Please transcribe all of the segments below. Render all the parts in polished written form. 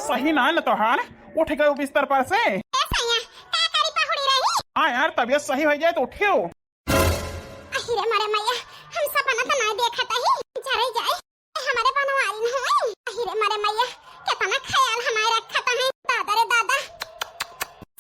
सही ना न तोहार उठ गए बिस्तर पर से। हाँ यार तबीयत सही हो जाए तो उठियो। अहिरे मारे मैया हम सपना तो नहीं देखा था ही जरे जाए हमारे बनवारी न होए। अहिरे मारे मैया कितना ख्याल हमारे रखा था है दादा रे दादा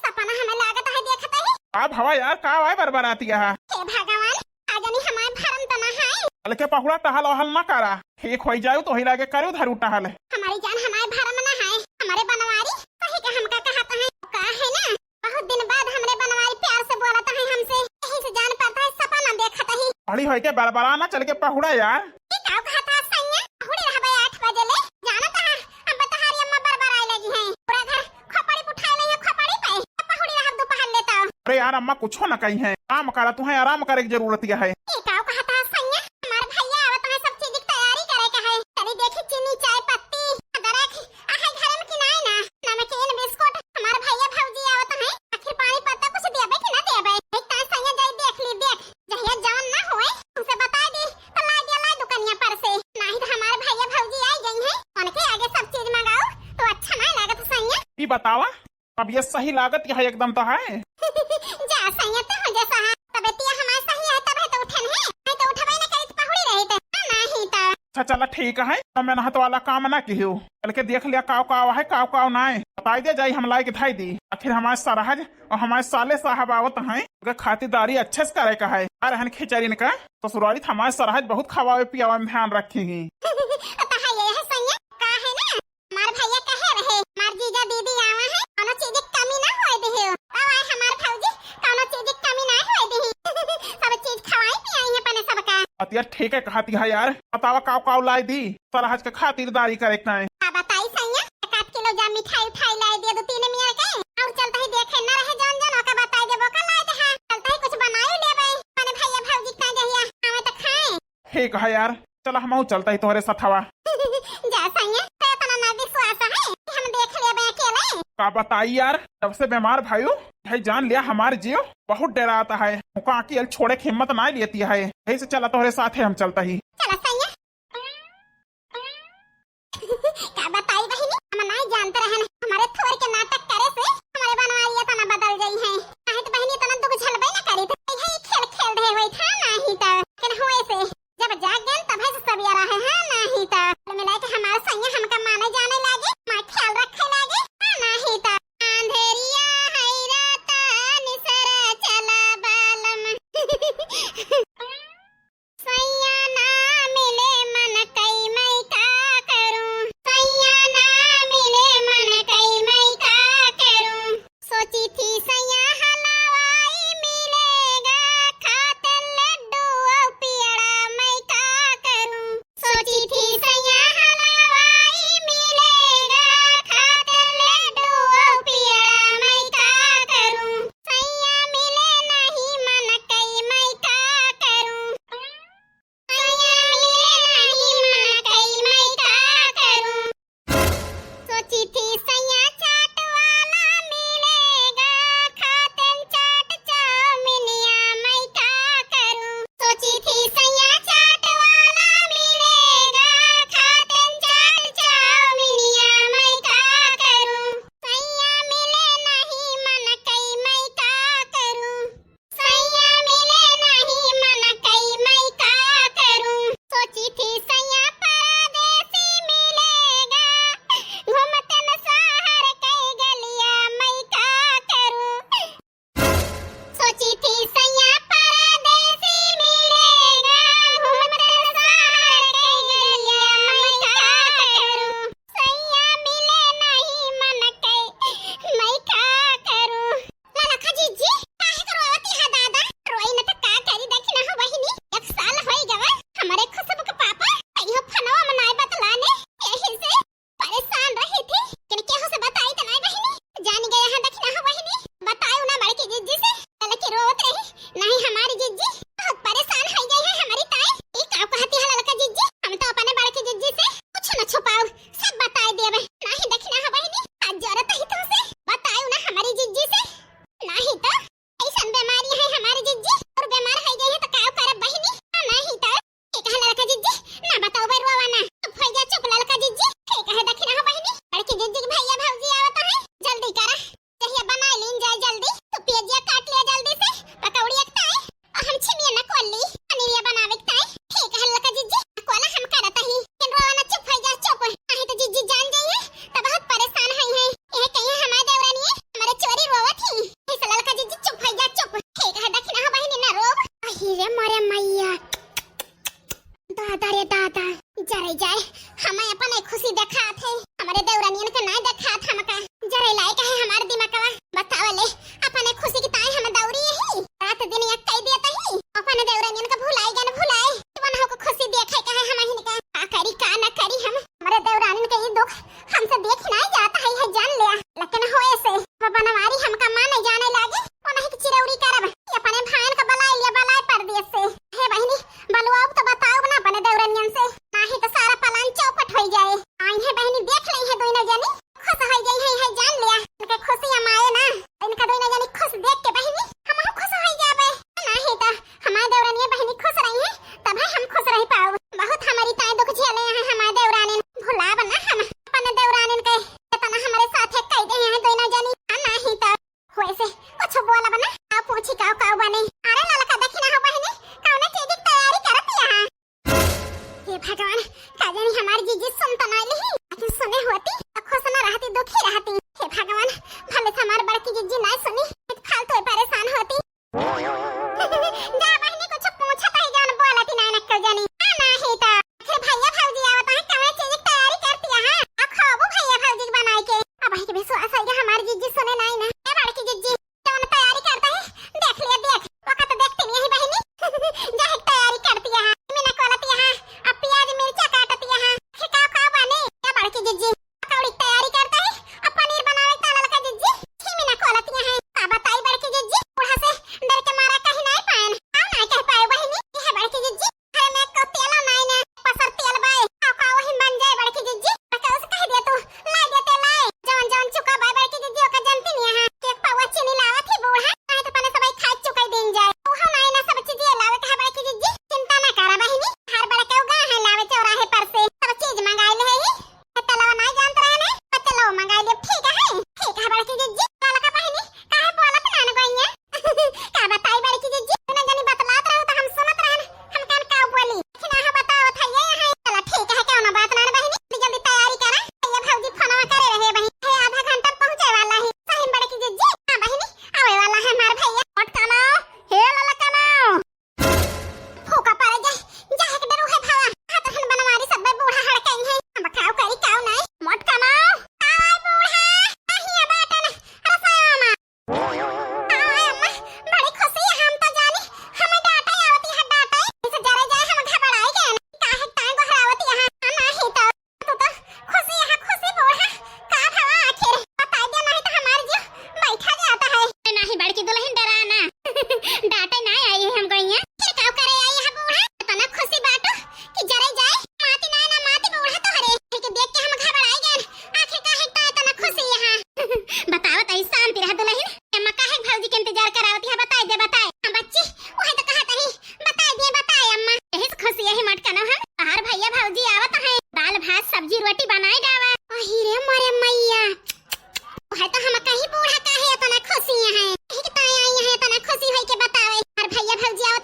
सपना हमें लागत है देखा था ही। अब हवा यार का आए बरबराती है। हे भगवान आजनी हमारे भरम तो ना है अलके पहुड़ा टहल ओहल न करा ठीक हो जाए तो ही लागे करो धरू टहल। हमारी जान हमारे भरम ना है हमारे बनवारी कहीं का हमका कहता है का है ना बहुत दिन बाद हमारे बनवारी प्यार से बोला था हमसे यही से जान पाता है सपना देखा था ही। बड़ी हो के बरबरा ना चल के पहुड़ा यार। अरे यार अम्मा कुछो न कही है काम करा तुम्हें आराम करे की जरूरत है। बतावा अब ये सही लागत है एकदम तो है। जा सही तो हो जैसा है तबेतिया हमारे सही है तब है तो उठन है नहीं तो उठबे न करी तो पहुड़ी रही तो नहीं तो अच्छा चला ठीक है तो मैं नहत वाला काम ना की हूँ चल के देख लिया काव काव है काव काव ना है बताई दे जाई हम लाई के धाई दी। आखिर हमारे सरहज और हमारे साले साहब आवत हैं अगर खातिरदारी अच्छे से करे का है रहन खिचड़ी का तो सुरारी हमारे सरहज बहुत खवावे पियावे में ध्यान रखेगी। यार ठीक है कहती है यार बतावा काव काव लाई दी सरहज के खातिरदारी करे का है। बताई सैया 1 किलो जा मिठाई उठाई लाई दे दो 3 मिनट के और चलता ही देखे न रहे जान जान ओका बताई देबो का लाई दे हां चलता ही कुछ बनाई लेबे माने भैया भौजी का जहिया हमें तो खाए। ठीक है यार चल हम चलता ही तोहरे सथवा जा सैया तो तना ना विश्वास है हम देख लेबे अकेले का बताई यार जब से बीमार भाईओ भाई जान लिया हमारे जियो बहुत डराता है मुका की छोड़े की हिम्मत ना लेती है यही से चला तोहरे साथ है हम चलता ही। चला सैया का बताई बहिनी हम नहीं जानते रहन हमारे थोर के नाटक करे से हमारे बनवारी तना बदल गई है नहीं तो बहिनी तना दुख झलबे ना करी तो यही खेल खेल रहे हुए था नहीं तो लेकिन हुए से जब जाग गए तब है सब यार है नहीं तो मिला के हमारे सैया हमका माने जाने लागे मैं ख्याल रखे लागे नहीं तो अंधेरिया है रात निसरा चला बालम सैया ना मिले दादा रे दादा जरे जाए हमें अपन एक खुशी देखा थे हमारे देवरानियन के ना देखा था हमका जरे लाए कहे हमारे दिमागवा बतावले अपन एक खुशी की ताई हमें दौरी ही रात दिन एक कई देता ही अपन देवरानियन का भुलाई गन भुलाई मन हो को खुशी देखे कहे हम ही का करी का ना करी हम हमारे देवरानियन के ये दुख हमसे देख नहीं जाता है जान लिया लेकिन होए से बनवारी हमका मां नहीं जाने लागे और नहीं चिरौरी करब अपने भान का बलाई लिया बलाई पर दिए से हे बहनी बलुआ तो बताओ ना बने देवरानियन से नाही तो सारा पलान चौपट हो जाए आई है बहनी देख ली है दोनों जनी खुश हो गई है जान लिया इनके खुशी हम आए ना इनका दोनों जनी खुश देख के बहनी हम खुश हो जाबे नाही तो हमारे देवरानी बहनी खुश रही है तब हम खुश रह पाओ बहुत हमारी ताई दुख झेले हैं हमारे देवरानी भुला बना हम अपने देवरानी के तना हमारे साथ है कई गए हैं दोनों जनी नाही तो वैसे कुछ बोला बना आप पूछी काऊ काऊ बने अरे ललका देखी ना हो बहनी कौन चीज की तैयारी करती है हे भगवान काजनी हमारी जीजी सुन तो नहीं ली लेकिन सुने होती तो खुश न रहती दुखी रहती हे भगवान भले से हमारी बड़की जीजी नहीं सुनी फालतू परेशान होती जा बहनी कुछ पूछा तो जान बोलती नहीं नक्कल जानी नहीं तो फिर भैया भौजी आवत है कौन चीज की तैयारी करती है अब खाओ भैया भौजी बनाई के अब ही के विश्वास है हमारी जीजी सुने नहीं ना ए बड़की जीजी कौन तैयारी करता है देख लिया देख वक्त देखती नहीं है बहनी जा तैयारी करती है मैंने कोलती है अब प्याज मिर्चा काटती है खिका खा बने ए बड़की जीजी कौड़ी तैयारी करता है अब पनीर बनावे का ललका जीजी मैंने कोलती है अब बताई बड़की जीजी बूढ़ा से डर के मारा कहीं नहीं पाएन आओ ना कह पाए बहनी ये बड़की जीजी अरे मैं को तेल नहीं ना पसर तेल बाए का वही बन जाए बड़की जीजी का उसे कह दिया तू ला देते लाए जौन जौन चुका बाय बड़की जीजी का जानती नहीं है एक पावा चीनी लावा थी बूढ़ा नहीं तो पने सब खा चुका दिन जाए ओहो नहीं ना सब चीज लावे कहा बड़की जीजी चिंता ना करा बहनी हर बड़ा के उगा है लावे चौराहे पर से सब चीज मंगाई ले ही तलवा नहीं जानत रहे ना तलवा मंगाई ले ठीक है बड़की जीजी ललका बहनी काहे बोलत ना न गइया का बताई बड़की जीजी ना जानी बतलात रहो तो हम सुनत रहन हम कान का बोली कि ना बताओ था ये है चला ठीक है क्यों ना बात ना बहनी जल्दी तैयारी करा ये भौजी फोनवा करे रहे बहनी है आधा घंटा पहुंचे वाला है सही बड़की जीजी हां बहनी आवे वाला है हमार भैया पटकाना हे ललकाना फूका पड़ जाए जाहे के डरू है भावा हाथ हन बनवारी सब बूढ़ा हड़कई है हम खाओ करी काऊ नहीं मटकाना आय बूढ़ा कहिया बाटन रसामा आय अम्मा बड़ी खुशी है हम तो जानी हमें डांटे आवती है डांटे इसे जरे जाए हम घबराए गए काहे टांग घरावती है नहीं तो खुशी है खुशी बूढ़ा का भावा आखिर बता दे नहीं तो हमार जीव बैठा जाता है नहीं बड़की दुल्हन डराना डांटे नहीं आई है हम गईया फिर काऊ करे आई है बूढ़ा तना खुशी बाटो कि जरे जाए माती नहीं ना माती बूढ़ा तो हरे के देख के हम घबराए गए आखिर काहे तना खुशी यहां बताओ तई शांति रह दुल्हन अम्मा काहे भौजी के इंतजार करावती है बताए हम बच्ची ओहे तो कहत ही बताए अम्मा यही से खुशी यही मटकनो हम बाहर भैया भौजी आवत है दाल भात सब्जी रोटी बनाई डावा ओही रे मोरे मैया ओहे तो हम कहीं बूढ़ा काहे तना खुशी है यही के ताई आई है तना खुशी होई के बतावे और भैया भौजी आवत